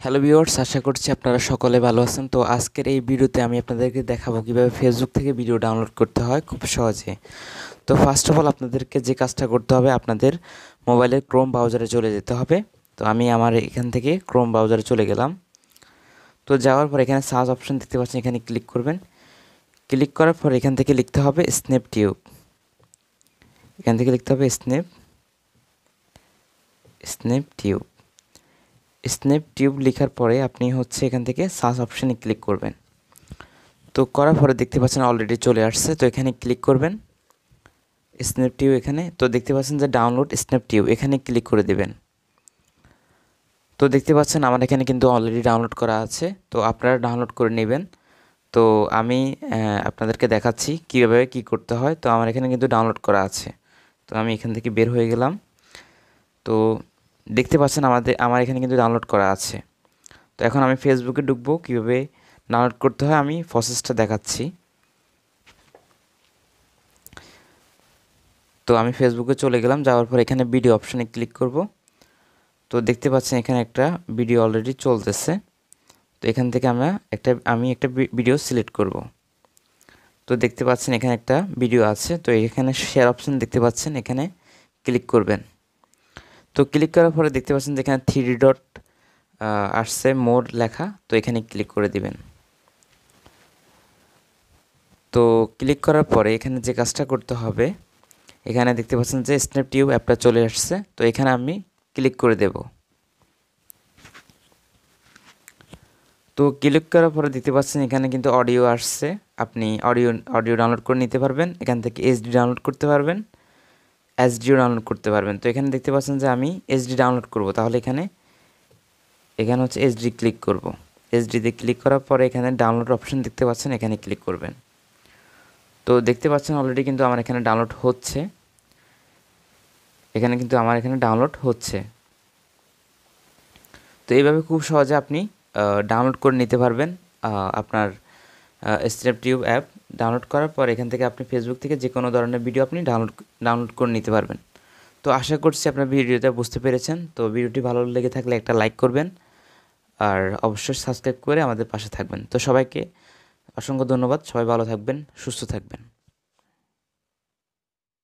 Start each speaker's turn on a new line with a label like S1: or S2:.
S1: Hello viewers, আশা করছি আপনারা সকলে ভালো আছেন। তো আজকের এই ভিডিওতে আমি আপনাদেরকে দেখাবো কিভাবে ফেসবুক থেকে ভিডিও ডাউনলোড করতে হয় খুব সহজে। তো ফার্স্ট অফ অল আপনাদেরকে যে কাজটা করতে হবে, আপনাদের মোবাইলের ক্রোম ব্রাউজারে চলে যেতে হবে। তো আমি আমার এখান থেকে ক্রোম ব্রাউজারে চলে গেলাম। তো যাওয়ার পর এখানে সার্চ অপশন দেখতে পাচ্ছেন, এখানে ক্লিক করবেন। ক্লিক করার পর এখান থেকে লিখতে হবে স্ন্যাপটিউব। এখান থেকে লিখতে হবে স্ন্যাপটিউব। স্ন্যাপটিউব লেখার পরে আপনি এখান থেকে সার্চ অপশানে ক্লিক করবেন। তো করার পরে দেখতে পাচ্ছেন অলরেডি চলে আসছে। তো এখানে ক্লিক করবেন স্ন্যাপটিউব। এখানে তো দেখতে পাচ্ছেন যে ডাউনলোড স্ন্যাপটিউব, এখানে ক্লিক করে দেবেন। তো দেখতে পাচ্ছেন আমার এখানে কিন্তু অলরেডি ডাউনলোড করা আছে। তো আপনারা ডাউনলোড করে নেবেন। তো আমি আপনাদেরকে দেখাচ্ছি কীভাবে কী করতে হয়। তো আমার এখানে কিন্তু ডাউনলোড করা আছে। তো আমি এখান থেকে বের হয়ে গেলাম। তো দেখতে পাচ্ছেন আমার এখানে কিন্তু ডাউনলোড করা আছে। তো এখন আমি ফেসবুকে ঢুকবো, কীভাবে ডাউনলোড করতে হয় আমি প্রসেসটা দেখাচ্ছি। তো আমি ফেসবুকে চলে গেলাম, যাওয়ার পর এখানে ভিডিও অপশানে ক্লিক করব। তো দেখতে পাচ্ছেন এখানে একটা ভিডিও অলরেডি চলতেছে। তো এখান থেকে আমি একটা ভিডিও সিলেক্ট করব। তো দেখতে পাচ্ছেন এখানে একটা ভিডিও আছে। তো এখানে শেয়ার অপশান দেখতে পাচ্ছেন, এখানে ক্লিক করবেন। তো ক্লিক করার পরে দেখতে পাচ্ছেন যে এখানে 3 ডট আসছে মোর লেখা। তো এখানে ক্লিক করে দিবেন। তো ক্লিক করার পরে এখানে যে কাজটা করতে হবে, এখানে দেখতে পাচ্ছেন যে স্ন্যাপটিউব অ্যাপটা চলে আসছে। তো এখানে আমি ক্লিক করে দেব। তো ক্লিক করার পরে দেখতে পাচ্ছেন এখানে কিন্তু অডিও আসছে। আপনি অডিও ডাউনলোড করে নিতে পারবেন। এখান থেকে এইচডি ডাউনলোড করতে পারবেন, এইচডিও ডাউনলোড করতে পারবেন। তো এখানে দেখতে পাচ্ছেন যে আমি এইচডি ডাউনলোড করব, তাহলে এখানে এইচডি ক্লিক করব। এইচডিতে ক্লিক করার পরে এখানে ডাউনলোড অপশন দেখতে পাচ্ছেন, এখানে ক্লিক করবেন। তো দেখতে পাচ্ছেন অলরেডি কিন্তু আমার এখানে ডাউনলোড হচ্ছে। আমার এখানে ডাউনলোড হচ্ছে। তো এইভাবে খুব সহজে আপনি ডাউনলোড করে নিতে পারবেন আপনার স্ন্যাপটিউব অ্যাপ। ডাউনলোড করার পর এখান থেকে আপনি ফেসবুক থেকে যে কোনো ধরনের ভিডিও আপনি ডাউনলোড করে নিতে পারবেন। তো আশা করছি আপনার ভিডিওটা বুঝতে পেরেছেন। তো ভিডিওটি ভালো লেগে থাকলে একটা লাইক করবেন, আর অবশ্যই সাবস্ক্রাইব করে আমাদের পাশে থাকবেন। তো সবাইকে অসংখ্য ধন্যবাদ। সবাই ভালো থাকবেন, সুস্থ থাকবেন।